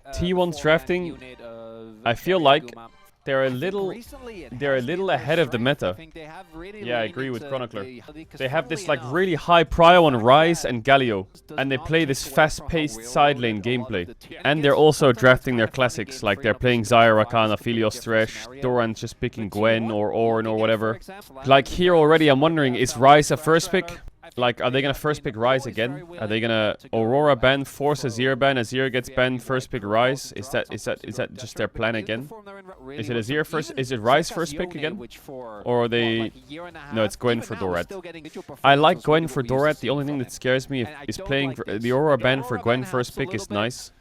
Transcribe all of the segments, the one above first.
T1's drafting, I feel like they're a little ahead of the meta. Yeah, I agree with Chronicler. They have this like really high prio on Ryze and Galio, and they play this fast-paced side lane gameplay. And they're also drafting their classics, like they're playing Xayah, Rakan, Aphelios, Thresh, Doran's just picking Gwen or Ornn or whatever. Like here already, I'm wondering, is Ryze a first pick? Like, are they gonna first pick Ryze again? Are they gonna Aurora ban, force Azir ban, Azir gets banned, first pick Ryze? Is that just their plan again? Is it Azir first? Is it Ryze first pick again? Or are they? No, it's Gwen for Dorat. I like Gwen for Dorat. The only thing that scares me is playing the Aurora ban for Gwen first pick is nice,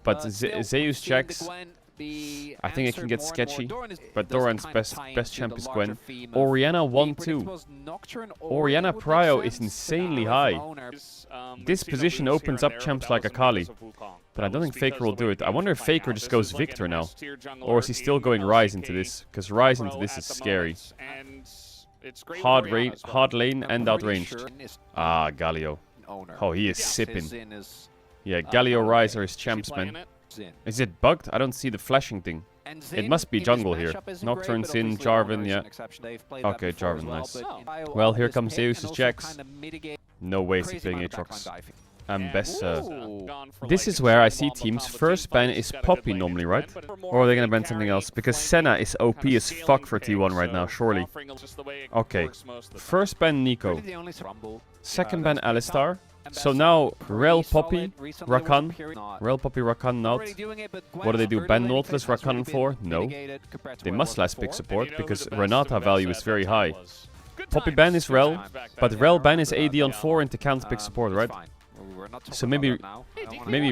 but Zeus checks. I think it can get sketchy, but Doran's best champ is Gwen. Orianna 1-2. Orianna prio is insanely high. This position opens up champs like Akali, but I don't think Faker will do it. I wonder if Faker just goes Victor now, or is he still going Ryze into this? Because Ryze into this is scary. Hard lane and outranged. Ah, Galio. Oh, he is sipping. Yeah, Galio Ryze are his champs, man. Is it bugged? I don't see the flashing thing. It must be jungle here. Nocturne, Sin, Jarvan, yeah. Okay, Jarvan, nice. Well, here comes Zeus's Jax. No ways he's playing Aatrox. Best. This is where I see teams first ban is Poppy normally, right? Or are they gonna ban something else? Because Senna is OP as fuck for T1 right now, surely. Okay. First ban Nico. Second ban Alistar. So now, Rel, Poppy, Rakan. Rel, Poppy, Rakan, Naut. What do they do? Ban Nautilus, Rakan for? No. They must last pick support, because Renata value is very high. Poppy ban is Rel, but Rel ban is AD on 4 into counter pick support, right? So maybe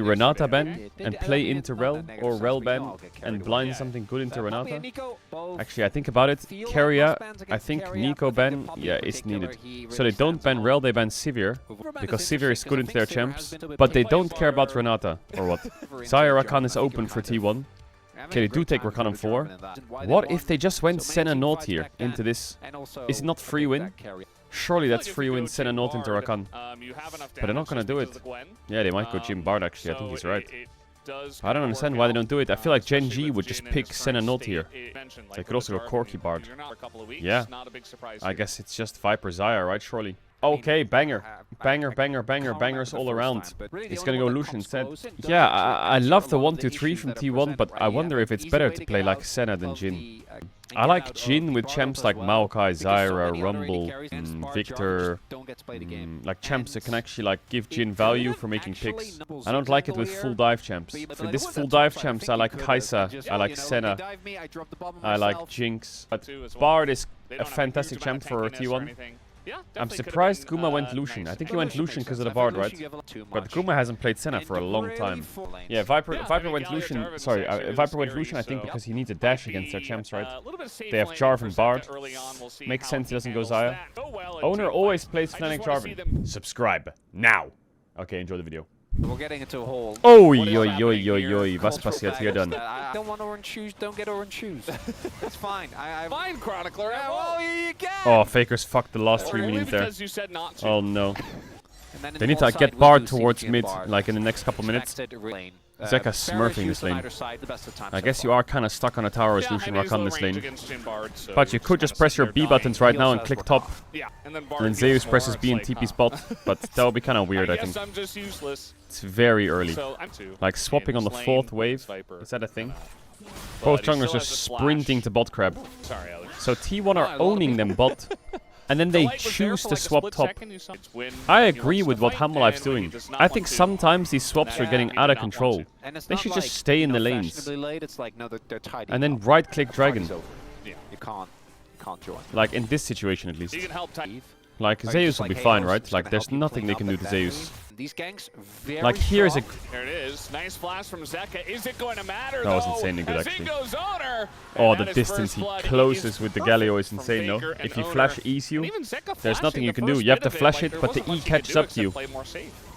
Renata ban and play into Rel, or Rel ban and blind something good into Renata. Actually, I think about it. Keria, I think Nico ban, yeah, is needed. So they don't ban Rel, they ban Sivir, because Sivir is good into their champs, but they don't care about Renata, or what? Xayah Rakan is open for T1. Okay, they do take Rakan on 4. What if they just went Senna Naut here into this? Is it not free win? Surely that's free win, Senna Naut into Rakan. But they're not gonna do it. Yeah, they might go Jim Bard actually, I think he's right. I don't understand why they don't do it. I feel like Gen G would just pick Senna Naut here. They could also go Corki Bard. Yeah. I guess it's just Viper Xayah, right? Surely. Okay, banger. Bangers all around. It's gonna go Lucian instead. Yeah, I love the 1-2-3 from T1, but I wonder if it's better to play like Senna than Jhin. I like Jhin with champs like Maokai, Zyra, Rumble, Victor, like champs that can actually like give Jhin value for making picks. I don't like it with full dive champs. For this full dive champs, I like Kai'Sa, I like Senna, I like Jinx. But Bard is a fantastic champ for T1. I'm surprised Kuma went Lucian. I think he went Lucian because of the Bard, right? But Kuma hasn't played Senna for a long time. Yeah, Viper went Lucian. Sorry, Viper went Lucian, I think, because he needs a dash against their champs, right? They have Jarvan Bard. Makes sense he doesn't go Xayah. Owner always plays Fnatic Jarvan. Subscribe now. Okay, enjoy the video. We're getting into a hole. Oi. Was passiert hier dann? I don't want orange shoes, don't get orange shoes. That's fine. Fine, Chronicler. Well, you can. Oh, Fakers fucked the last 3 minutes there. Oh no. They need to get Bard towards mid, like in the next couple minutes. Zeka's smurfing this lane. I guess you are kind of stuck on a tower as Lucian Rakan this lane. But you could just press your B buttons right now and click top. And then Zeus presses B and TP spot. But that would be kind of weird, I think. It's very early. Like swapping on the 4th wave. Is that a thing? Both junglers are sprinting to bot crab. So T1 are owning them bot. And then they choose to swap top. I agree with what Hammerlife's doing. I think sometimes these swaps are getting out of control. They should just stay in the lanes. And then right-click Dragon. Like in this situation at least. Like Zeus will be fine, right? Like there's nothing they can do to Zeus. These ganks like here is a... There it is. Nice flash from Zeka. Is it going to matter? That was insanely good actually. Oh, the distance he closes with the Galio is insane, no? If you flash E's you, there's nothing you can do. You have to flash it, but the E catches up to you.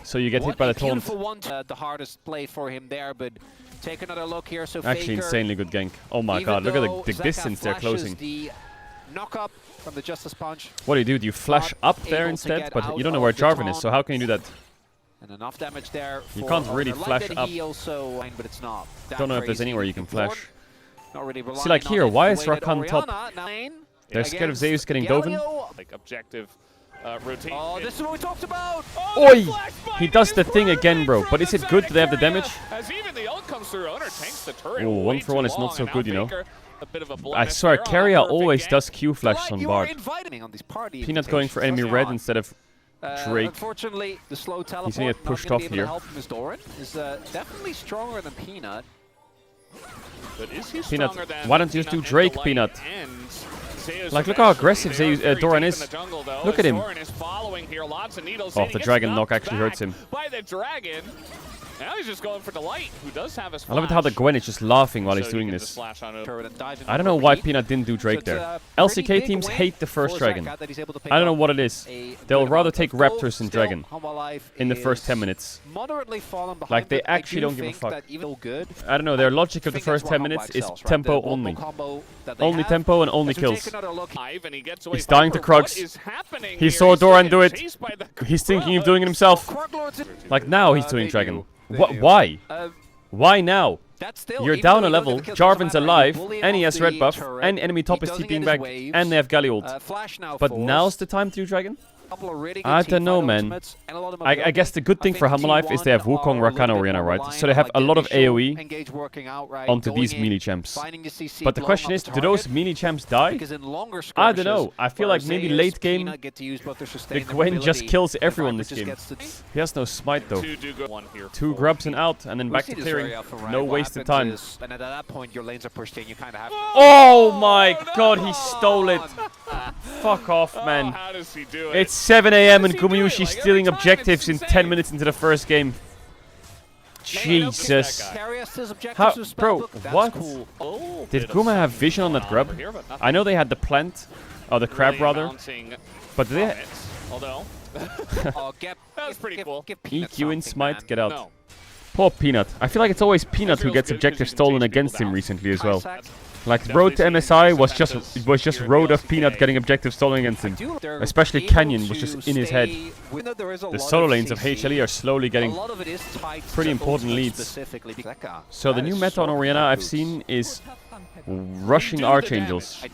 So you get hit by the taunt. The hardest play for him there, but take another look here. So actually insanely good gank. Oh my god, look at the distance they're closing. Knock up from the Justice Punch. What do? Do you flash up there instead? But you don't know where Jarvan is, so how can you do that? And enough damage there. You can't really flash up. Also, but it's not. Don't know if there's anywhere you can flash. Not really. See, like here, why is Rakan top? They're scared of Zeus getting Dovin. Like objective routine. Oh, this is what we talked about. Oi! He does the thing again, bro. But is it good? Do they have the damage? As even the ult comes through, Owner tanks the turret. Oh, 1 for 1 is not so good, you know. I I swear, Keria always does Q flashes on Bard. Peanut going for enemy red instead of Drake. Unfortunately, the slow teleport He's gonna get pushed off here. Is definitely stronger than Peanut. But is he Peanut, stronger than why don't you just do Drake, Delight Peanut? and Zeus Like, look how eventually? aggressive They are Zeus, very Doran deep is. in the jungle, though, Look as at him. Doran is following here. Lots of needles Oh, in. He the gets dragon knocked knock actually back hurts him. By the dragon. Now he's just going for Delight, who does have his I love it how the Gwen is just laughing while he's doing this. I don't know why Peanut didn't do Drake there. LCK teams hate the first dragon. I don't know what it is. They'll rather take Raptors than Dragon in the first 10 minutes. Like, they actually don't give a fuck. I don't know, their logic of the first 10 minutes is tempo only. Only tempo and only kills. He's dying to Krugs. He saw Doran do it. He's thinking of doing it himself. Like, now he's doing Dragon. Why? Why now? You're down a level, Jarvan's alive, and he has red buff, and enemy top is TPing back, and they have Gali ult. But now's the time to do Dragon? I don't know, man. I guess the good thing for Hamalife is they have Wukong, Rakan, Orianna, right? So they have a lot of AoE onto these melee champs. But the question is, do those melee champs die? I don't know. I feel like maybe late game, the Gwen just kills everyone this game. He has no smite though. 2 grubs and out, and then back to clearing. No wasted time. Oh my god, he stole it. Fuck off, man. It's 7 AM and Gumayushi stealing objectives in 10 minutes into the first game. Jesus. How, bro, what? Did Guma have vision on that grub? I know they had the plant, or the crab rather, but did they... That's pretty cool. EQ in smite, get out. Poor Peanut. I feel like it's always Peanut who gets objectives stolen against him recently as well. Like, road to MSI was just road of Peanut getting objectives stolen against him. Especially Canyon was just in his head. The solo lanes of HLE are slowly getting pretty important leads. So the new meta on Orianna I've seen is rushing Archangels.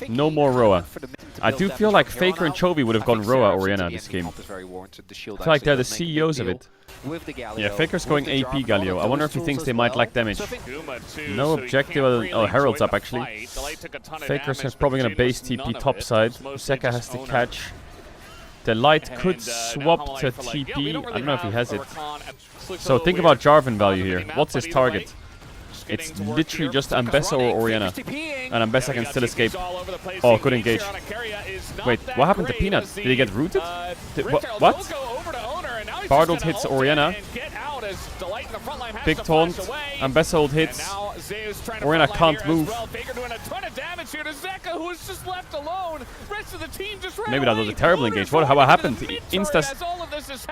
No more Roa. I do feel like Faker and Chovy would have gone Roa Orianna this game. I feel like they're the CEOs of it. Yeah, Faker's going AP Galio. I wonder if he thinks they might lack damage. No objective. Oh, Herald's up actually. Faker's probably gonna base TP top side. Zeka has to catch. The light could swap to TP. I don't know if he has it. So think about Jarvan value here. What's his target? It's literally just Ambessa or Orianna. And Ambessa can still escape. Oh, good engage. Wait, what happened to Peanut? Did he get rooted? What? Bardult hits Orianna. Big taunt. Ambessa ult hits. Orianna can't move. Maybe that was a terrible engage. What happened? Insta...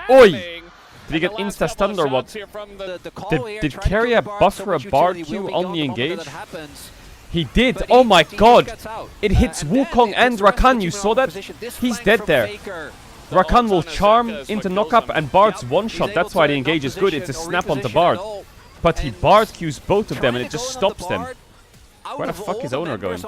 Oi! Did he get insta-stunned or what? Did Keria buffer a Bard Q on the engage? He did! Oh my god! It hits Wukong and Rakan, you saw that? He's dead there. Rakan will charm into knock-up and Bard's one-shot. That's why the engage is good. It's a snap onto Bard. But he Bard Qs both of them and it just stops them. Where the fuck is Owner going?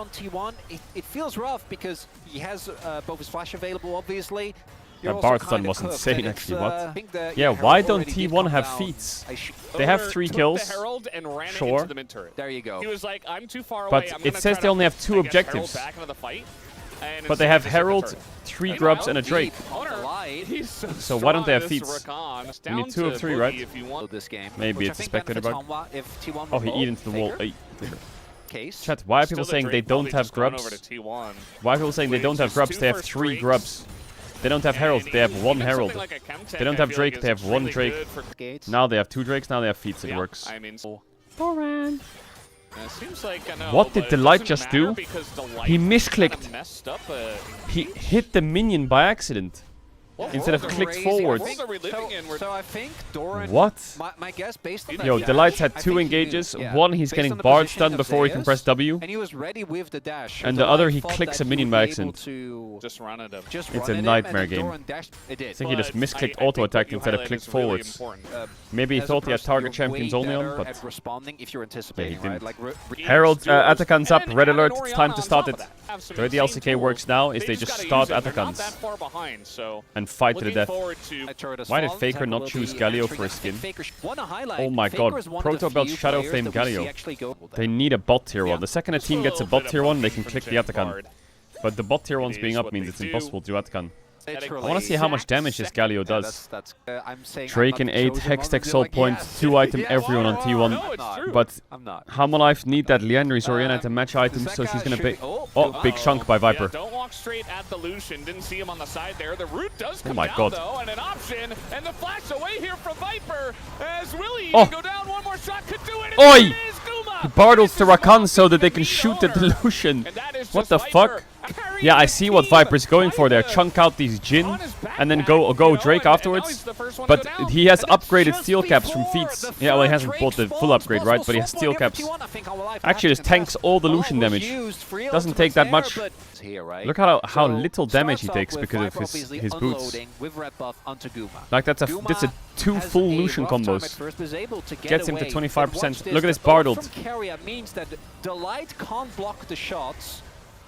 It feels rough because he has both his flash available, obviously. That Bard stun was insane actually, what? Yeah, why don't T1 have feats? They have 3 kills, sure, there you go. But it says they only have 2 objectives. But they have Herald, 3 grubs and a Drake. So why don't they have feats? We need 2 of 3, right? Maybe it's a spectator bug. Oh, he eat into the wall. Chat, why are people saying they don't have grubs? Why are people saying they don't have grubs? They have 3 grubs. They don't have Herald, they have 1 Herald. They don't have Drake, they have 1 Drake. Now they have 2 Drakes, now they have feats, it works. Doran. What did Delight just do? He misclicked. He hit the minion by accident. instead of clicked forwards. So I think Doran. What? My guess based on that. Yo, dash, Delight's had I 2 think he engages. knew, yeah. One, he's Based getting on the bard position stunned of before he can Zeus, press W. And he was ready with the dash. And So the other, Delight he thought clicks that a minion he by would be able accident. to Just run at him. just It's run a at him, nightmare and then game. Doran dashed. It did. I think he just misclicked I think what auto-attacked you instead of highlighted clicked is really forwards. important. Maybe he As a thought he had person, target you're champions way only on, better but at responding if you're anticipating, didn't. right? Like Herald, Atacans up, red alert, it's time to start it. The The way the LCK works now is they just start Atacans and fight to the death. Why did Faker not choose Galio for his skin? Oh my god, Proto Belt Shadow Flame Galio. They need a bot tier 1. The second a team gets a bot tier 1, they can click the Atakan. But the bot tier 1s being up means it's impossible to do Atakan. I want to see how much damage this Galio does. Drake in 8, Hextech Soul Point, 2 item everyone on T1. But Hamalife need that Leandry's Oriana to match items, so she's gonna pay. Oh, big chunk by Viper. Don't walk straight at the Lucian. Didn't see him on the side there. The root does come my down god. though, and an option, and the flash away here from Viper. As Willie even go down, one more shot could do it. Oi! He bardles to Rakan so that they can shoot at the Lucian. What the fuck? Yeah, I see what Viper's going for there. Chunk out these Jhin and then go Drake afterwards. But he has upgraded steel caps from feats. Yeah, well, he hasn't bought the full upgrade, right? But he has steel caps. Actually, just tanks all the Lucian damage. Doesn't take that much. Look how little damage he takes because of his boots. Like that's a 2 full Lucian combos. Gets him to 25%. Look at this bardled. Means that Delight can't block the shots.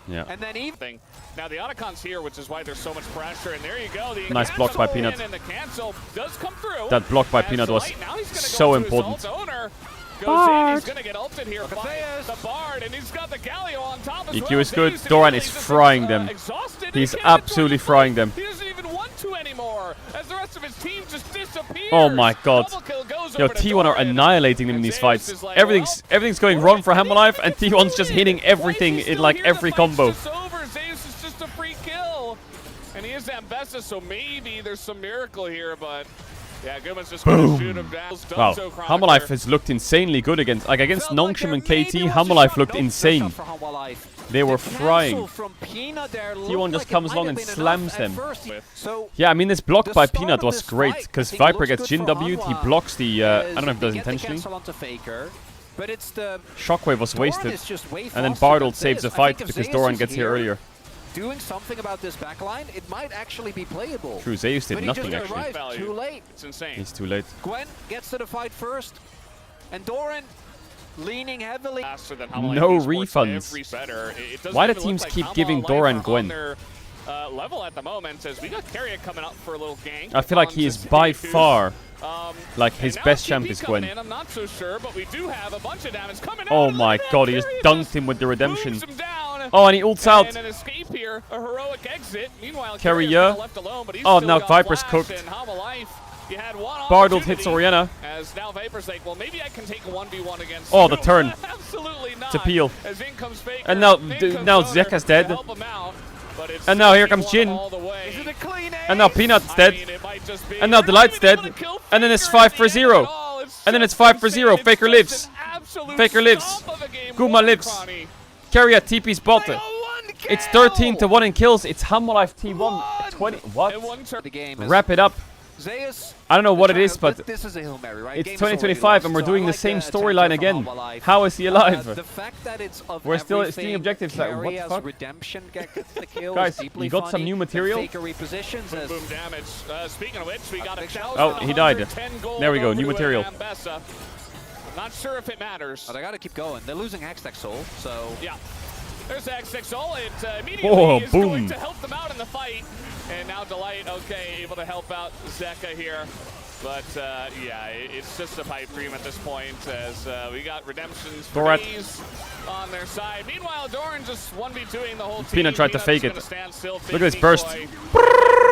Yeah. And then even now the Otacon's here, which is why there's so much pressure. And there you go. The nice block by Peanut. And the cancel does come through. That block by Peanut was so important. Bard. He's gonna get ulted here. The Bard, and he's got the Galio on top as EQ is good. Doran is frying them. He's absolutely frying them. He doesn't even want to anymore, as the rest of his team just disappears. Oh my god. Yo, T1 are annihilating them in these fights. Everything's going wrong for Hamalife, and T1's just hitting everything in like every combo. Zeus is just a free kill. And he is Ambessa, so maybe there's some miracle here, but yeah, Goodman's just gonna shoot him down. Wow, Hamalife has looked insanely good against Nongshim and KT. Hamalife looked insane. They were frying. T1 just comes along and slams them. Yeah, I mean, this block by Peanut was great, because Viper gets Jhin W'd, he blocks the, I don't know if he does intentionally. Shockwave was wasted, and then Bardle saves the fight because Doran gets here earlier. Doing something about this backline, it might actually be playable. True, Zeus did nothing actually. Too late. It's insane. He's too late. Gwen gets to the fight first, and Doran leaning heavily. No refunds. Why do teams keep giving Doran Gwen? Level at the moment says we got Carrier coming up for a little gank. I feel like he is by far like his best champ is Gwen. I'm not so sure, but we do have a bunch of damage coming out. Oh my god, he just dunked him with the redemption. Oh, and he ults out. And an escape here, a heroic exit. Meanwhile, Carrier. left alone, but he's Oh, still now got Viper's Flash cooked. and Hamalife. You had one Bardled hits Oriana. As now Viper's like, well, maybe I can take a 1v1 against. Oh, the turn. Absolutely not. To peel. As in comes Faker. And now Zeka's dead. And now here comes Jhin. And now Peanut's dead. And now Delight's dead. And then it's 5 for 0. And then it's 5 for 0. Faker lives. Faker lives. Guma lives. Carrier TP's bot. It's 13 to 1 in kills. It's Hamalife T1. 20. What? Wrap it up. I don't know what it is, but this is a Hail Mary, right? it's 2025 and we're doing the same storyline again. How is he alive? The fact that it's of We're still stealing objectives. Like, what the fuck? Redemption gets the kill. Guys, you got some new material? Boom damage. Speaking of which, we got a Oh, he died. There we go, new material. I'm not sure if it matters. But I gotta keep going. They're losing Hextech Soul, so yeah. There's Hextech Soul. It immediately is going to help them out in the fight. And now Delight, okay, able to help out Zeka here. But, yeah, it's just a pipe dream at this point as we got Redemption's freeze on their side. Meanwhile, Doran just 1v2ing the whole team. Peanut tried to fake it. Look at this burst.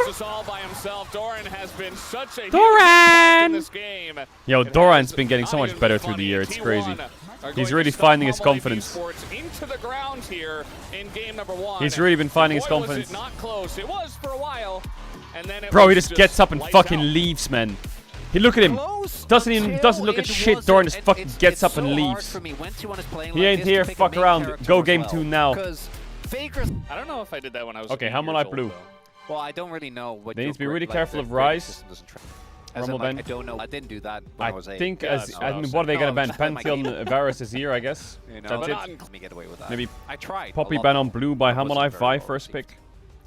Just all by himself. Doran has been such a huge impact in this game. Yo, Doran's been getting so much better through the year. It's crazy. He's really finding his confidence. Into the ground here in game number 1. He's really been finding his confidence. Not close. It was for a while. And then Bro, he just gets up and fucking leaves, man. He look at him. Doesn't look at shit. Doran just fucking gets up and leaves. He ain't here. Fuck around. Go game 2 now. I don't know if I did that when I was. Okay, Hamalife blue. Well, I don't really know what. They need to be really careful of Rise. Rumble ban. I don't know. I didn't do that. I think as I mean, what are they gonna ban? Pantheon, Varus, Azir, I guess. That's it. Let me get away with that. Maybe I tried. Poppy ban on blue by Hammerlife, Vi first pick.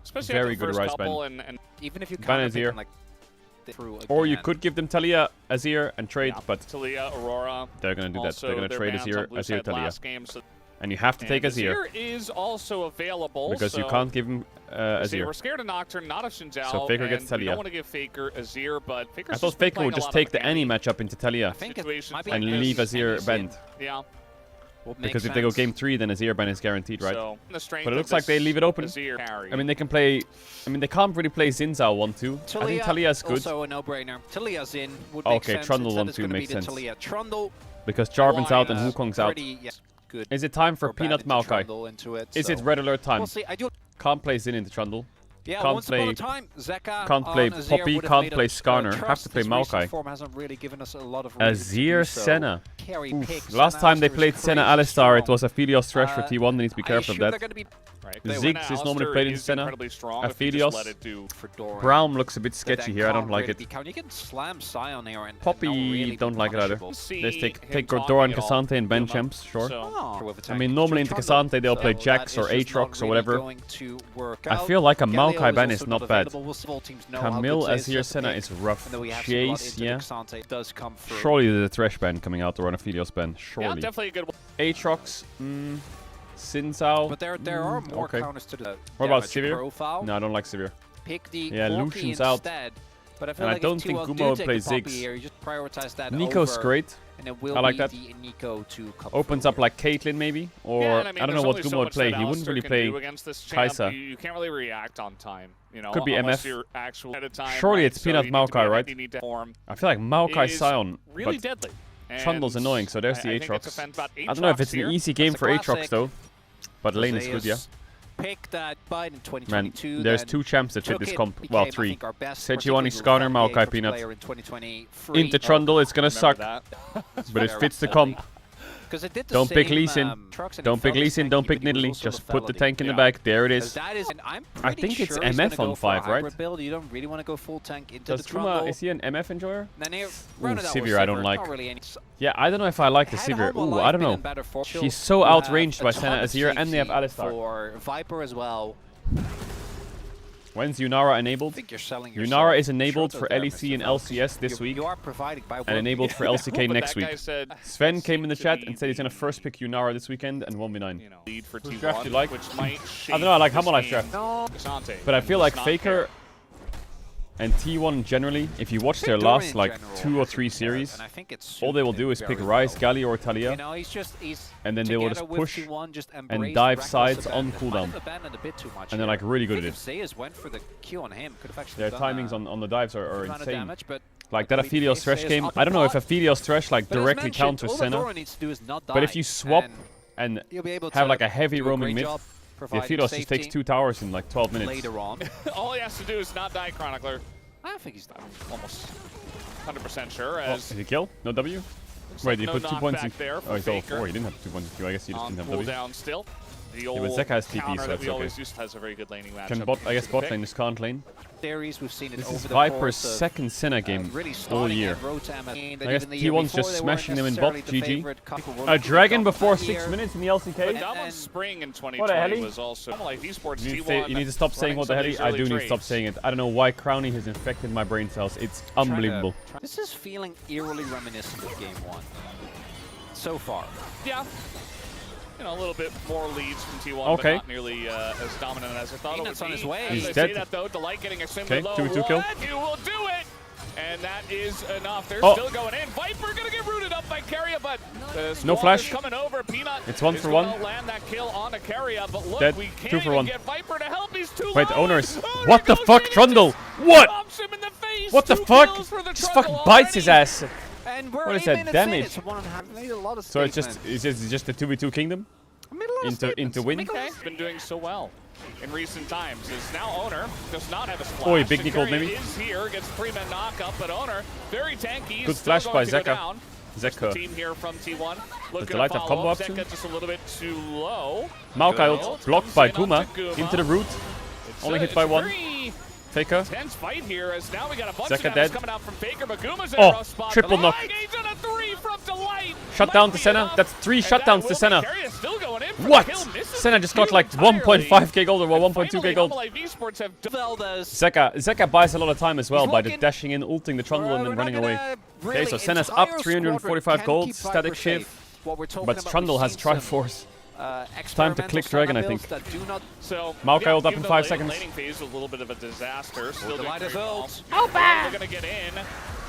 Especially Very good Rise ban. And even if you ban Azir. like, or you could give them Talia, Azir, and trade, but Talia, Aurora. They're gonna do that. They're gonna trade Azir, Talia. Game, so and you have to take Azir. Azir is also available because you can't give him Azir. We're scared of Nocturne, not of Shinjao. So Faker gets Talia. We don't want to give Faker Azir, but Faker's I thought Faker would just take the any matchup into Talia and leave Azir banned. Yeah. Because if they go game 3, then Azir ban is guaranteed, right? So, but it looks like they leave it open. I mean, they can play. I mean, they can't really play Xin Zhao 1-2. I think Talia is good. Also a no-brainer. Talia's in. Would make okay, sense. Trundle 1-2 makes sense. because Jarvan's out and Wukong's out. Is it time for Peanut Maokai? Is it Red Alert time? Can't play Xin into Trundle. Yeah, can't play Poppy, can't play Skarner. Have to play Maokai. Azir Senna. Last time they played Senna Alistar, it was Aphelios Thresh for T1. They need to be careful of that. Ziggs is normally played in Senna. Aphelios. Braum looks a bit sketchy here. I don't like it. Poppy, don't like it either. Let's take Gordora and Cassante and Ben champs, sure. I mean, normally into Cassante they'll play Jax or Aatrox or whatever. I feel like a Maokai ban is not bad. Camille Azir Senna is rough. Chase, yeah. Surely there's a Thresh ban coming out or an Aphelios ban. Surely. Yeah, definitely a good one. Aatrox, Xin Zhao. But there are more counters to the what about Sivir? Profile. No, I don't like Sivir. Pick the yeah, Lucian's out. But I feel and like I don't think Gumo would play Ziggs. Here, you just prioritize that Nico's over, great. And it will I like that. Nico to opens up like Caitlyn maybe, or yeah, I don't know what Gumo would play. He wouldn't really play Kai'Sa. You can't really react on time. You know, could be MF. You're actual at a time, surely right? it's Peanut Maokai, right? I feel like Maokai Sion, really but deadly. Trundle's annoying, so there's the Aatrox. I don't know if it's an easy game for Aatrox though, but lane is good, yeah. Pick that Biden 2022. Man, there's 2 champs that fit this comp. Well, 3. Sejuani, Skarner, Maokai, Peanut. Into Trundle, it's gonna suck, but it fits the comp. Don't pick Lee Sin. Don't pick Lee Sin, don't pick Nidalee. Just put the tank in the back. There it is. I think it's MF on 5, right? You don't really want to go full tank into Does the Trundle. Is he an MF enjoyer? Sivir Sivir I don't like. Yeah, I don't know if I like the Sivir. Ooh, I don't know. She's so outranged by Senna Azir, and they have Alistar. For Viper as well. When's Yunara enabled? Yunara is enabled for LEC and LCS this week, and enabled for LCK next week. Sven came in the chat and said he's gonna first pick Yunara this weekend and 1v9. Whose draft do you like? I don't know, I like Hammerlife draft. But I feel like Faker and T1 generally, if you watch their last like 2 or 3 series, all they will do is pick Ryze, Galio or Talia, and then they will just push and dive sides on cooldown. And they're like really good at it. Their timings on the dives are insane. Like that Aphelios Thresh game, I don't know if Aphelios Thresh like directly counters Senna, but if you swap and have like a heavy roaming mid, the Aphelios just takes 2 towers in like 12 minutes. All he has to do is not die, Chronicler. I think he's done. Almost 100% sure. As did he kill? No W? Wait, did he put 2 points in? Oh, he got 4. He didn't have 2 points in Q. I guess he just didn't have W. Down still. The old but Zeka has TP, so that's okay. Has a very good laning matchup. Can I guess bot lane just can't lane. We've seen it this is Viper's second Senna game all year. I guess T1's just smashing them in bot, GG. A dragon before 6 minutes in the LCK? That Spring in 2020 was also like esports T1. You need to stop saying what the hell. I do need to stop saying it. I don't know why Crowny has infected my brain cells. It's unbelievable. This is feeling eerily reminiscent of game 1. So far. Yeah. You know, a little bit more leads from T1, but not nearly as dominant as I thought it would be. On his way. He's dead. That, though, Delight getting extremely low. 2v2 kill. You will do it! And that is enough. They're still going in. Viper gonna get rooted up by Keria, but no flash. Coming over. Peanut it's 1 for 1. Land that kill on Keria, but look, dead. We can't 2 for 1. Get Viper to help. He's too Wait, low. owners. What the fuck, Trundle? What? What the fuck? Just fucking bites his ass. What is that damage? So it's just the 2v2 kingdom? Into win? Been doing so well in recent times. Is now Owner does not have a splash. Oh, big Nicole maybe. Is here gets 3-man knockup, but Owner very tanky. Good flash by Zeka. Zeka. Team here from T1. Does Delight have combo option? Zeka just a little bit too low. Maokai ult blocked by Kuma into the root. Only hit by 1. Faker. Tense fight here as now we got a bunch Zeka of dead. coming out from Faker, but Guma's in a rough spot. Triple knock. Engage on a 3 from Delight. Shut down to Senna. That's 3 shutdowns to Senna. Still going in for What? the kill. Senna just got like 1.5k gold or 1.2k gold. Zeka buys a lot of time as well by just dashing in, ulting the trundle, and then running away. Okay, so Senna's up 345 gold, static shift, but Trundle has Triforce. Time to click Dragon, I think. So Maokai ult up in 5 seconds. Laning phase was a little bit of a disaster. Still doing Delight is very well. ult. They're gonna get in.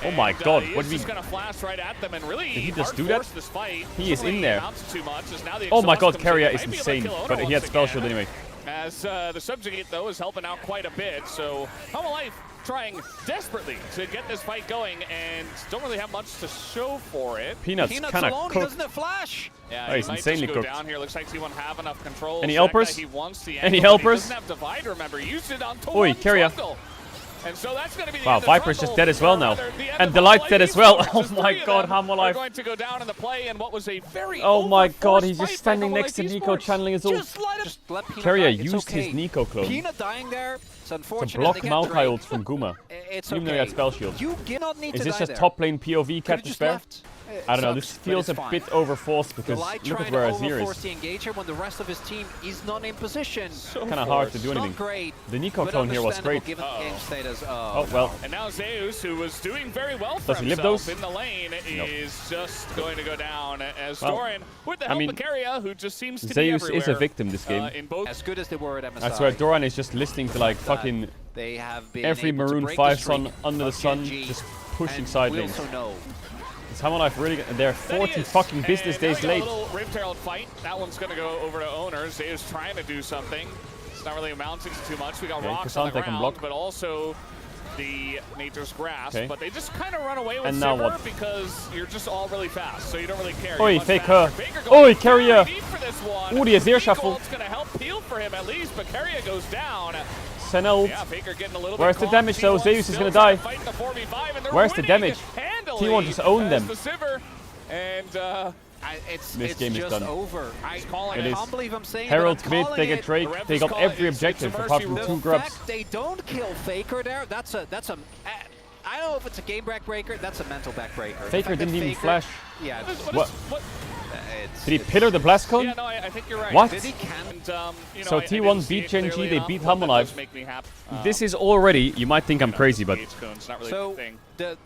Oh my god, what did he's he... gonna flash right at them and really Did he just hard do that? force this fight. He is in there. Too much, as now the Oh my god, exhaust comes in. Keria They is might be able to insane, kill Owner but he had once spell again. shield anyway. As the Subjugate, though, is helping out quite a bit. So, Life trying desperately to get this fight going and don't really have much to show for it. Peanuts kind of alone, cooked. doesn't it flash? Yeah, Oh, he's he might insanely just go cooked. down here. Looks like T1 have enough control. Any Zeka, helpers? He wants the Any angle, but helpers? He doesn't have Divide, remember. He used it on Oi, Keria. Trundle. And so that's going to be the Wow, end of Viper's Trundle, just dead as well now. or rather, the end And of Delight's Life dead as well. Esports, Oh as my three of god, them are Life. going to go down in the play in what was a very Oh my god, he's overforced just fight by standing next to Life Nico Esports. channeling his ult. Just let Peanut Keria die. It's used okay. his Nico clone Peanut dying there. It's to unfortunate. block They get Maokai Drake. ult from Guma. It's Even though he okay. had spell shield. You do not need Is to this die just there. top lane POV cat Could've to just spare? left. I don't know, Sucks, this but feels it's a fine. bit overforced because Delight look trying at where to Azir overforce is. the engager when the rest of his team is not in position. Kind of hard to do anything. Not great. The Nico but clone here was understandable great. Given the game status. Oh, well. And now Zeus, who was doing very well for Does he live himself those? in the lane, No. is just going to go down as Well, Doran, with the I help mean, of Keria, who just seems to be Zeus everywhere. is a victim this game. In both As good as they were at MSI. I swear, Doran is just listening to like fucking They have been every able to Maroon break 5 the son streak under the of sun, Genji, just pushing and side we lanes. also know Is Hammerlife really? They're 40 fucking business and now days we got late. A little Rift Herald fight. That one's going to go over to Owner. Zeus trying to do something. It's not really amounting to too much. We got Okay, rocks on the Cassandra can ground, block. but also the Nature's Grasp. Okay. But they just kind of run away with And now Sivir what? because you're just all really fast, so you don't really care. Oi, You're much Faker. faster. Faker going Oi, very Keria. deep for this one. Ooh, the Azir shuffle. It's going to help peel for him at least, but Keria goes down. Senna ult. Yeah, Faker getting a little Where's bit the damage though? T1 Zeus is still gonna trying die. to fight in the 4v5, and they're Where's the winning damage? handily T1 just owned as them. the Sivir, and This game is just done. over. I It is. can't believe I'm saying Herald it, but I'm mid, calling they get it. Drake, The ref they is got calling it. every It's objective a apart from mercy 2 rule. grubs. Fact they don't kill Faker there. That's a I don't know if it's a game backbreaker. That's a mental backbreaker. Faker didn't even flash. Yeah. What? It's, Did he pillar the blast cone? Yeah, no, I think you're right. What? Did he can? And, you know, So I T1 didn't see beat it Gen G, clearly they enough, beat but that Hammerlife. does make me happy. This is already, you might think I'm crazy, but It's not really So a thing.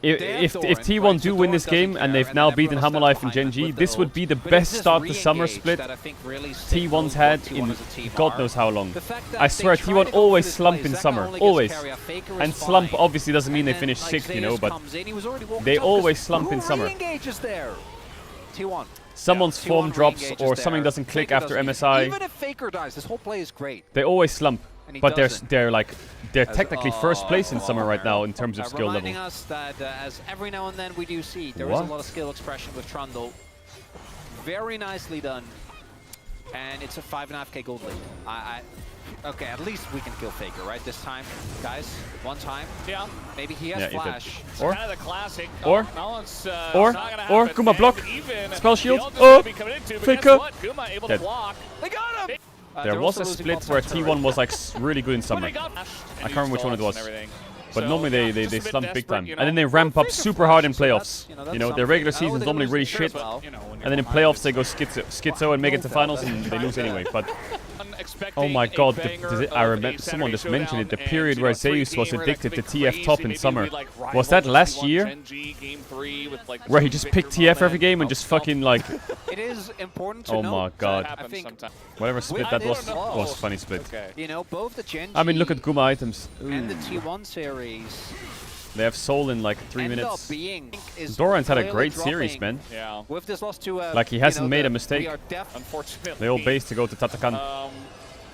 if T1 do win this game and they've now beaten Hammerlife and Gen G, this would be the best start to summer split T1's had in God knows how long. I swear T1 always slump in summer, always. And slump obviously doesn't mean they finish 6th, you know, but they always slump in summer. T1. Someone's T1 form drops re-engages or something there. doesn't click Faker after doesn't MSI. Even if Faker dies, this whole play is great. They always slump, And he but doesn't. they're technically first place in summer right now in terms of skill level. Reminding us that as every now and then we do see, there is a What? lot of skill expression with Trundle. Very nicely done. And it's a 5.5k gold lead. Okay, at least we can kill Faker, right? This time, guys, one time. Yeah. Maybe he has Yeah, he did. flash. Or- Kind of the classic. Or- no, it's, or- it's not gonna or happen. Guma block. And even Spell shield. the ult is Oh, gonna be coming into, but Faker. guess what? Guma able Dead. to block. They got him! There was a split where T1 was like really good in But summer. they got flashed and I can't remember which one it used was. ults and everything. But So, normally yeah, they just a bit slump big desperate, time. you And then know. they ramp up Faker super hard in flashes, so playoffs. that's, You know, their regular something. season's They normally lose really the shit. shirt, well. You know, when And you're then in behind, playoffs they go schizo and make it to finals and they lose anyway. But oh my god, I remember someone just mentioned it. The period where Zeus was addicted to TF top in summer. Was that last year? Where he just picked TF every game and just fucking like, It is important to oh note my god. I think, Whatever split that was a funny split. you know, both the Gen G I mean, look at Guma items. and the Ooh. T1 series They have soul in like 3 end up minutes. being is Doran's had a clearly great dropping. series, man. Yeah. With this loss to Like, he you hasn't know, made a the- mistake. we are Unfortunately. They all base to go to Tatakan.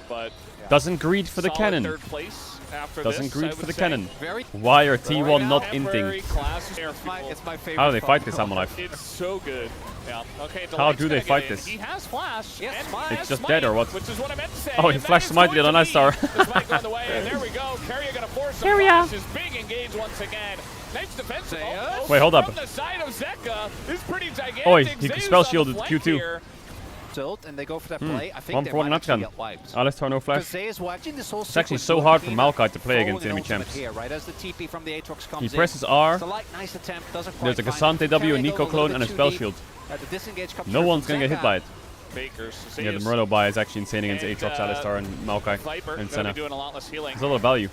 But Doesn't greed for the solid cannon. third place after Doesn't this, greed I for would the say. cannon. very Why are T1 not Very inting? classy. it's my favorite. How do they fight this part. Hammerlife? It's so good. Yeah. Okay. How Delight's do they gonna fight get in. this? He has flash. Yes, and Smite. he It's has just Smite, dead or what? Which is what I meant to say. Oh, he and that flashed is Smite, going did to a nice be star. the Smite going the way, and there we go. Keria gonna force some Keria. flashes. Big engage once again. Nice defensive. Zeus. Wait, hold up. From the side of Zeka, this is pretty gigantic. Oh, he could Zeus spell on the shielded flank Q2. here. tilt and they go for that play, I think One they for one might actually nutgun. get wiped. Alistar no flash. It's actually so hard for Maokai to play against enemy champs. Here, right? As the TP from the Aatrox comes He presses R. nice attempt, doesn't There's a quite Cassante W, a Nico clone, and a spell shield. No one's gonna get hit by it. Yeah, the Murdo buy is actually insane against Aatrox, Alistar, and Maokai, and Senna. There's a lot of value.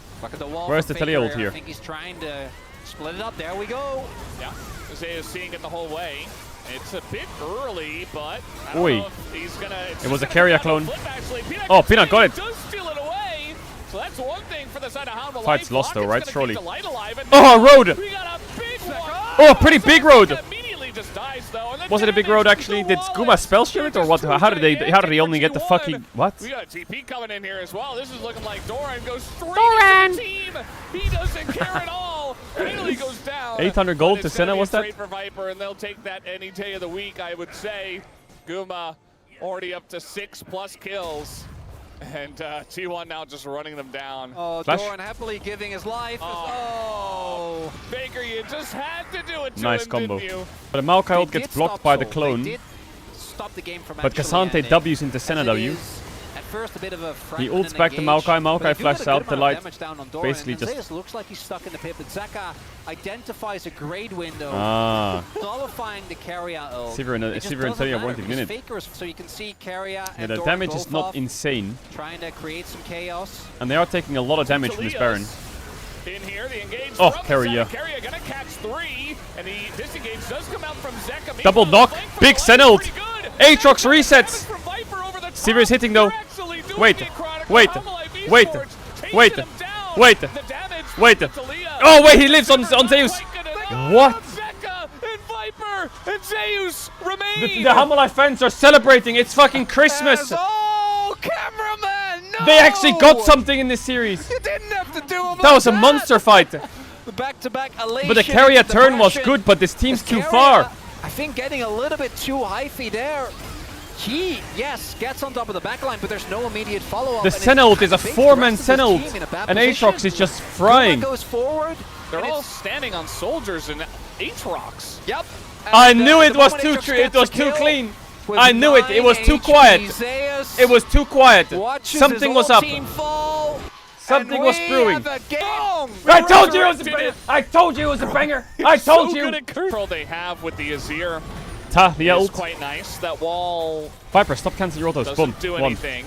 Where's the tele ult here? I think he's trying to split it up. There we go. Yeah, Zay is seeing it the whole way. It's a bit early, but I don't Oi. know if he's gonna. It was a carrier clone. Flip, Oh, Peanut got it. Does steal it away. So that's one thing for the side of Hound of Fight's Life. lost though, right? Rocket's Surely. gonna keep the light alive, and Oh, road! we got a big one. Oh, pretty big road! Immediately just dies, though, and Was it a big road actually? Did Guma spell shield it or what? How did they only get the fucking what? We got a TP coming in here as well. This is looking like Doran goes straight Doran! into the team. He doesn't care at all. Bailey goes down. 800 gold to Senna, was that? Straight for Viper, and they'll take that any day of the week, I would say. Guma already up to 6+ kills. And T1 now just running them down. Oh, Flash. Doran happily giving his life. Oh. Baker, you just had to do it to Nice him, combo. didn't you? But the Maokai ult They gets did blocked stop by the Soul. clone. They did stop the game from But actually Cassante ending. W's into Senna As it W. is, at first a bit of a He fragment ults and back to engage, Maokai. but Maokai they do flashes get a out good the amount of light. damage down on Doran, Basically and just- Zeus looks like he's stuck in the pit, but Zeka identifies a great window, Ah. nullifying the carrier ult. Sivir and It just Teddy doesn't are matter 1 because minute. Faker is, so you can see carrier Yeah, and the Doran damage is both not off, insane. trying to create some chaos. And they are taking a lot of damage from this Baron. In here, the engage Oh, from carrier. Carrier gonna catch 3, and the disengage does come out from Zeka. Double knock, big Senna ult. Aatrox resets. Sivir is hitting though. Wait, wait, wait, wait, wait, wait. Oh wait, he lives on Zeus. What? Zeka and Viper and Zeus remain. The Hammerlife fans are celebrating. It's fucking Christmas. Oh, cameraman! No! They actually got something in this series. You didn't have to do him That was a monster fight. The back-to-back elation. But the carrier into turn was depression. good, but this team's too Carrier, far. I think getting a little bit too hyphy there. He, yes, gets on top of the backline, but there's no immediate follow-up. The and Senna ult is a makes the 4-man rest of Senna this ult, team in a bad and position. Aatrox is just frying. Guma goes forward. They're and all it's- standing on soldiers and Aatrox. Yep. I And, knew it the was moment too Aatrox it gets was the too kill clean. with I knew it. It was 9 too quiet. HP, Zeus It was too quiet. watches Something his was whole up. team fall, Something and was we brewing. have a game. I told you it was a banger. I told you it was a banger. I told so you. good at control they have with the Azir Ta, the is ult. quite nice. That wall Viper, stop canceling your autos. Boom. doesn't do 1. anything.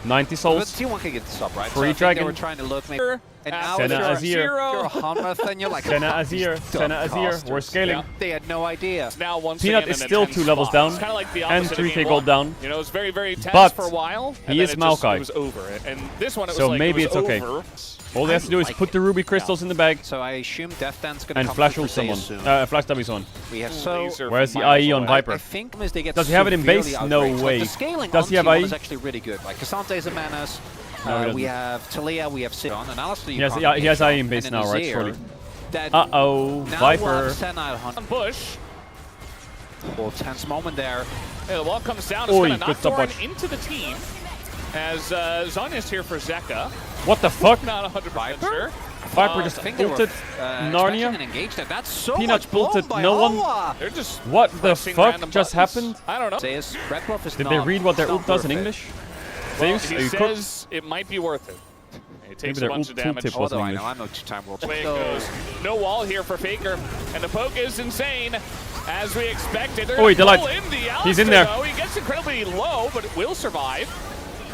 90 But souls. T1 can get this up, right? Free so I think dragon. they were trying to look maybe. And now Senna if Azir. you're a Hanmeth and you're like, Senna Azir. Senna Azir. We're scaling. Yeah. they had no idea. Now once Peanut again is in a still tense 2 levels spot. down It's kind of like the and opposite of 3k game gold 1. down. You know, it was very, very tense But for a while. And he then is it just, Maokai. it was over. And this one, it was So like maybe it was it's okay. over. All he has to do is like put the ruby crystals in the bag So I assume Death Dance gonna and come flash through ult for someone. Zeus soon. Flash W someone. We have so. Laser Where's from the miles IE on away. Viper? I think as they get Does he have it in severely base? No outraged. Like, way. the scaling Does on he have T1 IE? is actually really good. Like Casante's a Manas. No, he We doesn't. have Talia, we have Sion, and Alistar. He has IE in base now, right? Surely. Uh-oh. Viper. On Bush. Oh, tense moment there. Yeah, the wall comes down. It's Oi, going to good knock Doran stopwatch. into the team. As Zonya's here for Zeka. What the fuck? Not 100% sure. Viper just I think they were, ulted Narnia. And Narnia. engaged there. That's so Peanut much blown ulted by no one. Hoa. They're just What the pressing fuck random just buttons. happened? I don't know. Zeus, red buff is Did not, they read what their it's ult not does in worth it. English? Well, Zeus, are he you cooked? says it might be worth it. It takes their a bunch ult of damage. tooltip was- Although I English. know I'm a two-time world Away it champion. goes. No wall here for Faker. And the poke is insane. As we expected. They're Oi, gonna Delight. pull in the He's in Alistar, there. though. He gets incredibly low, but will survive.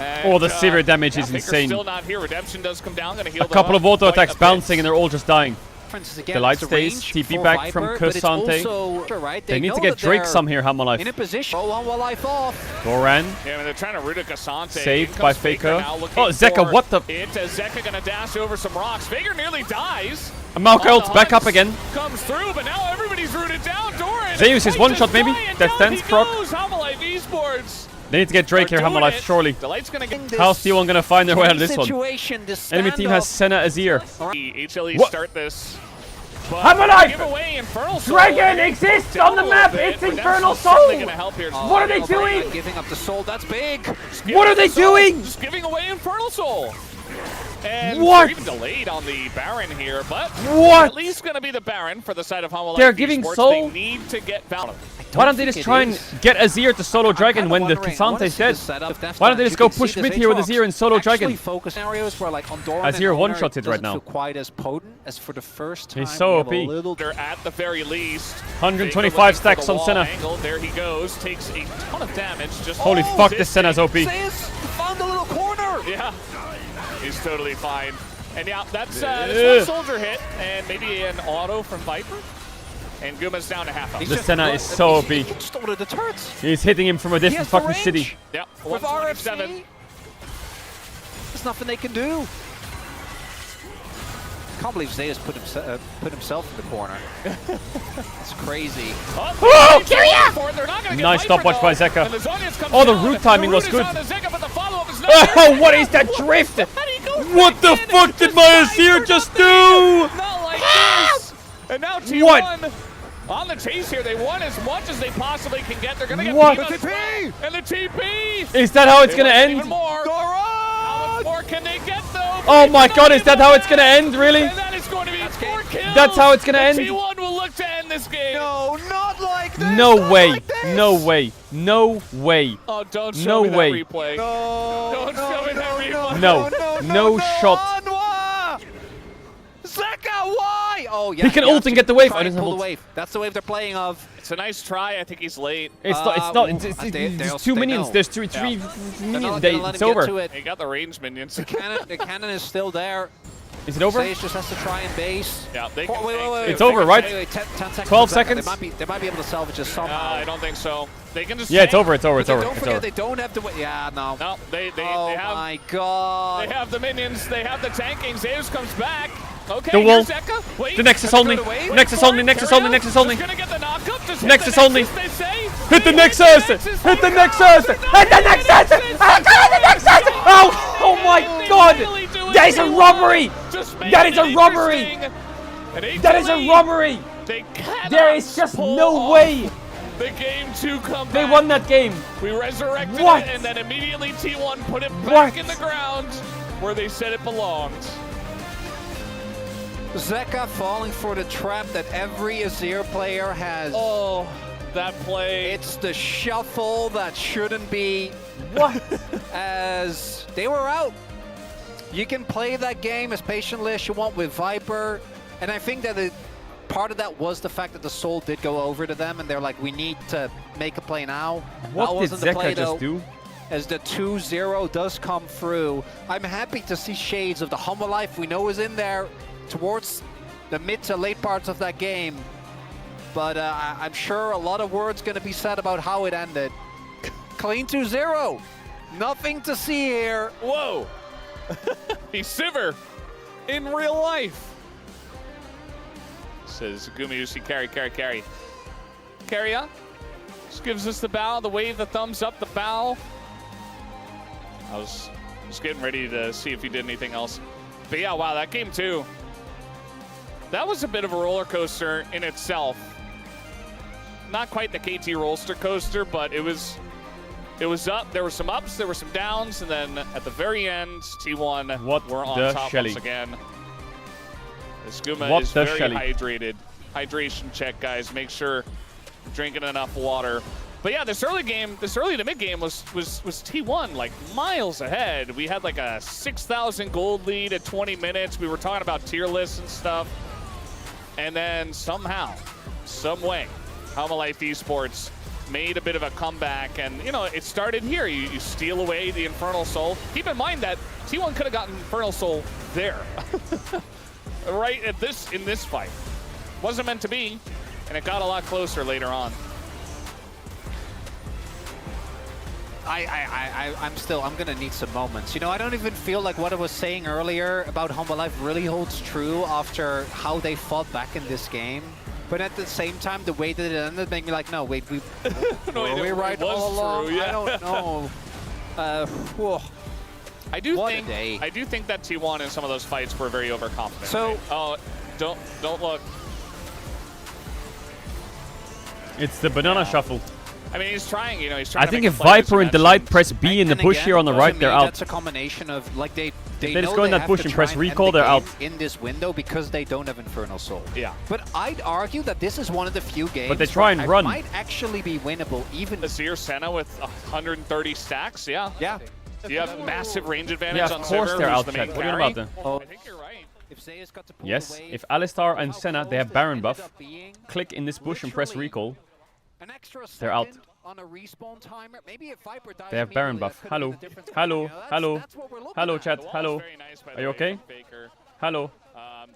And, Oh, the severe damage is Faker's insane. still not here. Redemption does come down. Gonna heal A couple of auto attacks bouncing and they're all just dying. Again, The light it's a stays, range TP for back from Viper, but it's Cassante. also- right, They need know to get that Drake they're some here, in a Hammerlife. position. Oh, one life off. Doran. Yeah, I mean, they're trying to root a Cassante. Saved In by comes Faker Faker. now looking Oh, Zeka, for what the- it. Zeka gonna dash over some rocks. Faker nearly dies. And Maokai On ult's the back up hunt. again. Comes through, but now everybody's rooted down. Doran. Zeus is might one just shot, maybe. die, and Death down Dance he proc. goes. Hammerlife Esports. They need to get Drake are here, doing Hammerlife, it. surely. The light's gonna get How's T1 gonna find their way out of this one? Situation, this Enemy team has standoff. Senna Azir. HLE What? start this. But Hammerlife! give away Infernal Soul. Dragon exists on the Down a map! little It's bit. Infernal Redemption's certainly Soul! gonna help here. What are they Oh, Viper doing? Giving up the soul, that's big. Just What are giving they the soul. doing? Just giving away Infernal Soul. And What? they're even delayed on the Baron here, but What? at least going to be the Baron for the side of Humble. They're giving Esports. Soul? They need to get Valor. Why don't they just try and get Azir to solo Dragon when the Kisante's dead? Why don't they just go push mid here with Azir and solo Dragon? Focus scenarios where like Azir one-shots it right now. Quite as potent as for the first time. He's so OP. They're at the very least. 125 stacks on Senna. Angle. There he goes. Takes a ton of damage. Just Holy fuck, this Senna's OP. Found a little corner. Yeah, he's totally fine. And yeah, that's one soldier hit, and maybe an auto from Viper. And Guma's down to half health. The Senna is so OP. He just ordered the turrets. He's hitting him from a different fucking city. Yeah, With 127. RFC, there's nothing they can do. I can't believe Zeus put himself in the corner. It's crazy. Oh, nice stopwatch by Zeka. Oh, the root timing was good. Oh, what is that drift? What the fuck did my Azir just do? Not like this. And now T1 on the chase here. They want as much as they possibly can get. They're gonna get the TP and the TP. Is that how it's gonna end? Even more. How much more can they get though? Oh my god, is that how it's gonna end? Really? And that is going to be 4 kills. That's how it's gonna end? T1 will look to end this game. No, not like this. No way. No way. No way. Oh, don't show me that replay. No. Don't show me that replay. No shot. Zeka, why? Oh, yeah. He can ult and get the wave. Try and pull the wave. That's the wave they're playing of. It's a nice try. I think he's late. It's not. There's 2 minions. There's three minions. It's over. He got the range minions. The cannon is still there. Is it over? Sage just has to try and base. Yeah, they can wait. It's over, right? Wait, 10 seconds. 12 seconds? They might be able to salvage it somehow. I don't think so. They can just. Yeah, it's over. Don't forget, they don't have to wait. Yeah, no. No, they have. Oh my god. They have the minions. They have the tanking. Zeus comes back. Okay, the wall. Wait, the Nexus only. Nexus only. Nexus only. Nexus only. Nexus only. Hit the Nexus. Hit the Nexus. Hit the Nexus. The Nexus. Oh my god. That is a robbery. That is a robbery. That is a robbery. There is just no way. The game 2 comeback. They won that game. We resurrected it, and then immediately T1 put it back in the ground where they said it belonged. Zeka falling for the trap that every Azir player has. Oh, that play. It's the shuffle that shouldn't be. What? As they were out. You can play that game as patiently as you want with Viper. And I think that part of that was the fact that the soul did go over to them. And they're like, we need to make a play now. What did Zeka just do? As the 2-0 does come through. I'm happy to see shades of the Humble Life we know is in there towards the mid to late parts of that game. But I'm sure a lot of words going to be said about how it ended. Clean 2-0. Nothing to see here. Whoa. He's Sivir in real life. Says Gumi Usi, carry. Carry on. Just gives us the bow, the wave, the thumbs up, the bow. I was just getting ready to see if he did anything else. But yeah, wow, that game 2. That was a bit of a roller coaster in itself. Not quite the KT roller coaster, but it was up. There were some ups, there were some downs, and then at the very end, T1 were on top once again. This Guma is very hydrated. Hydration check, guys. Make sure you're drinking enough water. But yeah, this early to mid game was T1 like miles ahead. We had like a 6,000 gold lead at 20 minutes. We were talking about tier lists and stuff. And then somehow, some way, Humble Life Esports made a bit of a comeback, and you know, it started here. You steal away the Infernal Soul. Keep in mind that T1 could have gotten Infernal Soul there, right in this fight. Wasn't meant to be, and it got a lot closer later on. I'm gonna need some moments. You know, I don't even feel like what I was saying earlier about Humble Life really holds true after how they fought back in this game. But at the same time, the way that it ended made me like, no, wait, were we right all along? True, yeah. I don't know. I do think that T1 in some of those fights were very overconfident. So, oh, don't look. It's the banana shuffle. I mean, he's trying, you know, he's trying I to think make if Viper and Delight press B in the bush here on the right, they're out. That's a combination of, like, they If they just go in that push and press recall, they're out. In this window because they don't have Infernal Soul. Yeah. But I'd argue that this is one of the few games but they try and run. might actually be winnable even... Azir Senna with 130 stacks, yeah. Yeah. You have massive range advantage Yeah, on of course Sivir, they're who's out, the main chat. What carry. about them? Oh. I think you're right. If Zeus got to pull Yes, away, if Alistar and Senna, they have Souls Baron ended buff. up being Click in this bush and press literally recall. an extra They're out. second on a respawn timer. Maybe if Viper dies They have Baron immediately, buff. that could've Hello. been the difference. Hello. You know, that's- Hello. that's what we're looking Hello, at. chat. The wall Hello. is very nice, by the Are you way, okay? from Faker. Hello.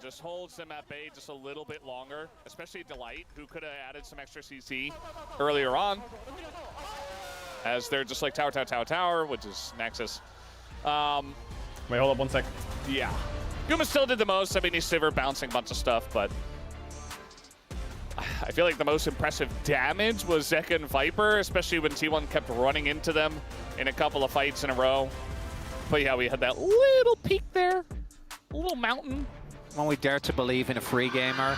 Just holds them at bay just a little bit longer, especially Delight, who could have added some extra CC earlier on. As they're just like tower, tower, tower, tower, which is Nexus. Wait, hold up 1 sec. Yeah. Guma still did the most. I mean, he's Sivir bouncing a bunch of stuff, but I feel like the most impressive damage was Zeka and Viper, especially when T1 kept running into them in a couple of fights in a row. But yeah, we had that little peak there, a little mountain. When we dare to believe in a free gamer.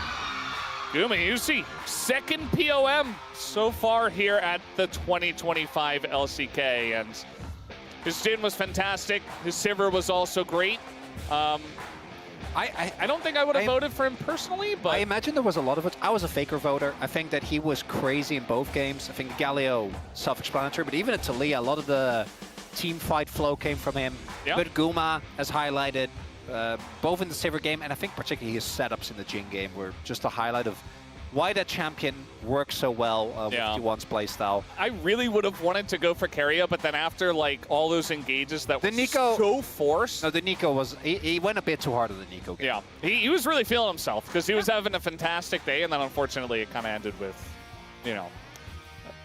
Guma, you see, second POM so far here at the 2025 LCK, and his Jin was fantastic. His Sivir was also great. I don't think I would have voted for him personally, but I imagine there was a lot of it. I was a Faker voter. I think that he was crazy in both games. I think Galio, self-explanatory, but even at Talia, a lot of the team fight flow came from him. Yeah. But Guma has highlighted both in the Sivir game, and I think particularly his setups in the Jin game were just a highlight of why that champion works so well with T1's playstyle. I really would have wanted to go for Keria, but then after like all those engages that were Nico- so forced. No, the Nico was, he went a bit too hard on the Nico game. Yeah, he was really feeling himself because he was having a fantastic day, and then unfortunately it kind of ended with, you know,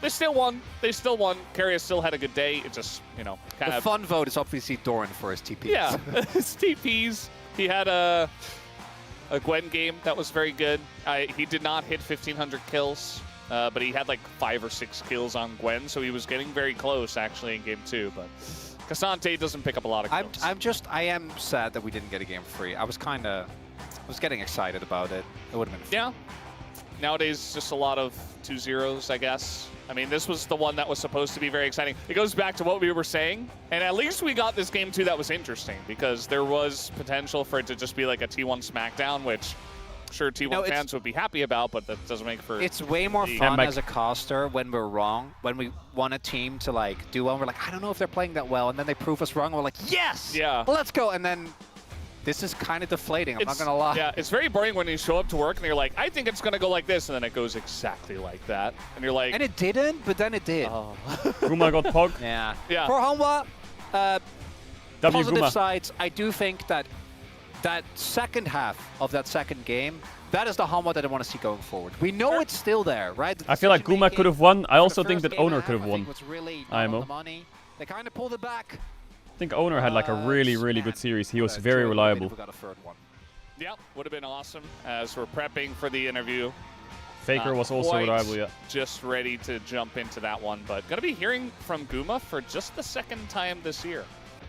they still won. They still won. Keria still had a good day. It just, you know, kind The of fun vote is obviously Doran for his TPs. Yeah, his TPs. He had a Gwen game that was very good. He did not hit 1,500 kills, but he had like 5 or 6 kills on Gwen, so he was getting very close actually in game 2. But Cassante doesn't pick up a lot of kills. I am sad that we didn't get a game free. I was getting excited about it. It would have been fun. Yeah. Nowadays, just a lot of 2-0s, I guess. I mean, this was the one that was supposed to be very exciting. It goes back to what we were saying, and at least we got this game 2 that was interesting, because there was potential for it to just be like a T1 SmackDown, which sure T1 fans would be happy about, but that doesn't make for... It's way more fun as a caster when we're wrong, when we want a team to like do well, and we're like, I don't know if they're playing that well, and then they prove us wrong, and we're like, yes! Yeah. Well, let's go, and then... This is kind of deflating, I'm not going to lie. Yeah, it's very boring when you show up to work and you're like, I think it's going to go like this, and then it goes exactly like that. And you're like... And it didn't, but then it did. Oh. Guma got pog. Yeah. Yeah. For Hanwha, positive Guma. sides, I do think that that second half of that second game, that is the Hanwha that I want to see going forward. We know it's still there, right? I feel like Guma could have won. I also think that Owner could have won. Really IMO. They kind of pulled it back. I think Owner had like a really, really good series. He was very reliable. We got a third one. Yeah, would have been awesome as we're prepping for the interview. Faker was also Quite reliable, yeah. Just ready to jump into that one, but gonna be hearing from Guma for just the second time this year.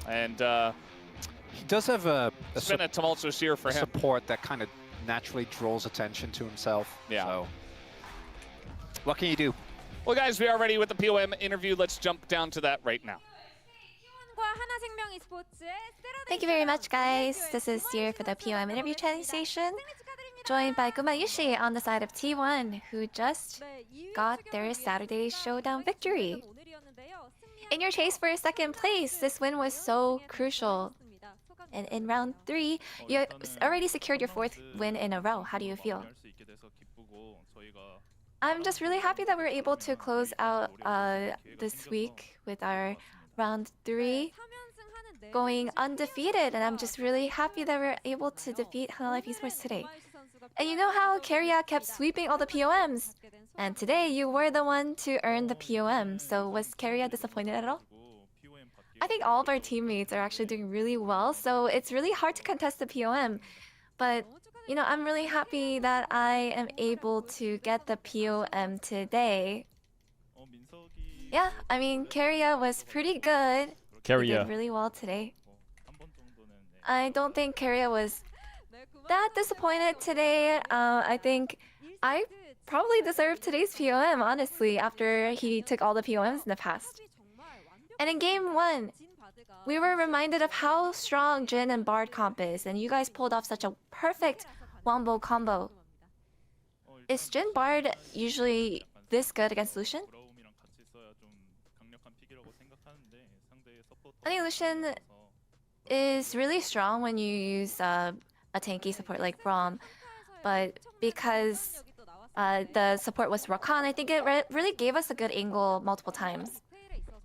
And he does have it's been a tumultuous year for him. Support that kind of naturally draws attention to himself. Yeah. So, what can you do? Well, guys, we are ready with the POM interview. Let's jump down to that right now. Thank you very much, guys. This is Seer for the POM interview chatting station, joined by Guma Yushi on the side of T1, who just got their Saturday Showdown victory. In your chase for second place, this win was so crucial. And in round 3, you already secured your 4th win in a row. How do you feel? I'm just really happy that we're able to close out this week with our round 3 going undefeated, and I'm just really happy that we're able to defeat Hana Life Esports today. And you know how Keria kept sweeping all the POMs? And today you were the one to earn the POM, so was Keria disappointed at all? I think all of our teammates are actually doing really well, so it's really hard to contest the POM. But, you know, I'm really happy that I am able to get the POM today. Yeah, I mean, Keria was pretty good. He did really well today. I don't think Keria was that disappointed today. I think I probably deserved today's POM, honestly, after he took all the POMs in the past. And in game 1, we were reminded of how strong Jhin and Bard comp is, and you guys pulled off such a perfect wombo combo. Is Jhin Bard usually this good against Lucian? I think Lucian is really strong when you use a tanky support like Braum, but because the support was Rakan, I think it really gave us a good angle multiple times.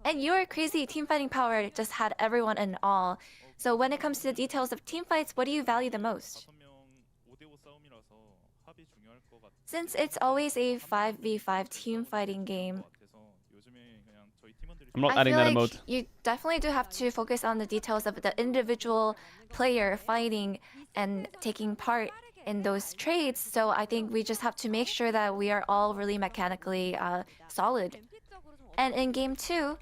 And your crazy teamfighting power just had everyone in awe. So when it comes to the details of teamfights, what do you value the most? Since it's always a 5v5 teamfighting game, I'm not I adding feel that like emote. you definitely do have to focus on the details of the individual player fighting and taking part in those trades. So I think we just have to make sure that we are all really mechanically solid. And in game 2,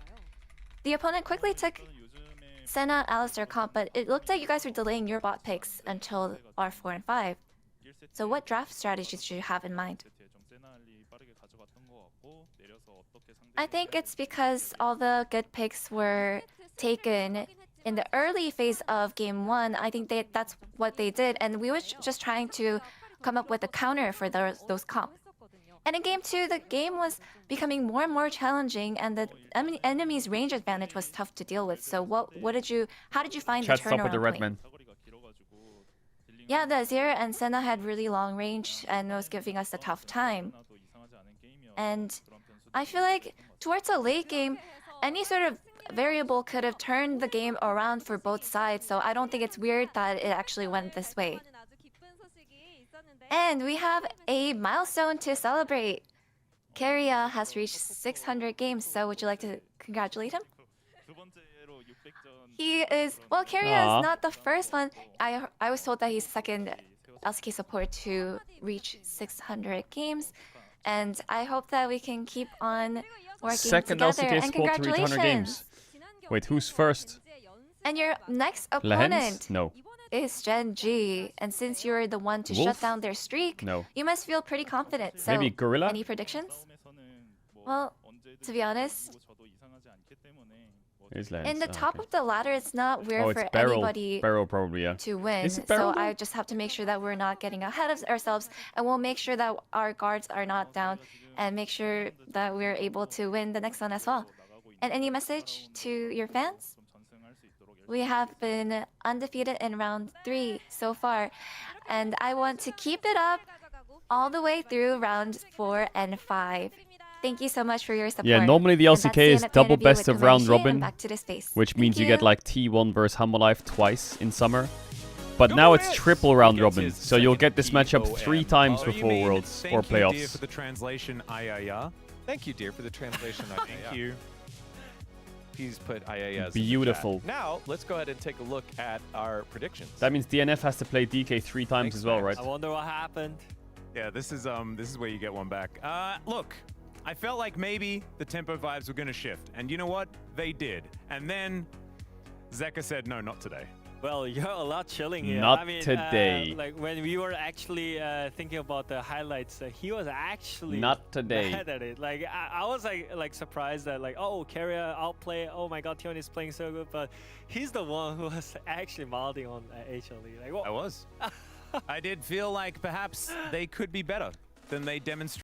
the opponent quickly took Senna, Alistar comp, but it looked like you guys were delaying your bot picks until R4 and 5. So what draft strategies should you have in mind? I think it's because all the good picks were taken in the early phase of game 1. I think that's what they did, and we were just trying to come up with a counter for those comp. And in game 2, the game was becoming more and more challenging, and the enemy's range advantage was tough to deal with. So how did you find Chat the stop with turnaround the red point? man. Yeah, the Azir and Senna had really long range and was giving us a tough time. And I feel like towards the late game, any sort of variable could have turned the game around for both sides, so I don't think it's weird that it actually went this way. And we have a milestone to celebrate. Keria has reached 600 games, so would you like to congratulate him? He is, well, Keria is not the first one. I was told that he's second LCK support to reach 600 games. And I hope that we can keep on working Second together. LCK And support to reach 100 games. Wait, who's first? And your next Lehens? opponent No. is Gen G. And since you're the one to Wolf? shut down their streak, No. you must feel pretty confident. So, Maybe Gorilla? any predictions? Well, to be honest, in the top of the ladder, it's not weird for anybody Barrel probably, yeah. to win. Is it So Barrel? I just have to make sure that we're not getting ahead of ourselves, and we'll make sure that our guards are not down, and make sure that we're able to win the next one as well. And any message to your fans? We have been undefeated in round 3 so far, and I want to keep it up all the way through round 4 and 5. Thank you so much for your support. Yeah, normally the LCK is double best of round robin, which means you get like T1 versus Humble Life twice in summer. But now it's triple round robin, so you'll get this matchup 3 times before Worlds or playoffs. Thank you, dear, for the translation, ayaya. Thank you, dear, for the translation. Thank you. Please put ayayas. Beautiful. Now, let's go ahead and take a look at our predictions. That means DNF has to play DK 3 times as well, right? I wonder what happened. Yeah, this is where you get one back. Look, I felt like maybe the tempo vibes were gonna shift, and you know what? They did. And then Zeka said, "No, not today." Well, you're a lot chilling here. Not I mean, today. Like when we were actually thinking about the highlights, he was actually Not today. mad at it. Like I was like surprised that like, oh, Keria outplay. Oh my God, Tion is playing so good, but he's the one who was actually mouthing on HLE. Like, I was. I did feel like perhaps they could be better than they demonstrated.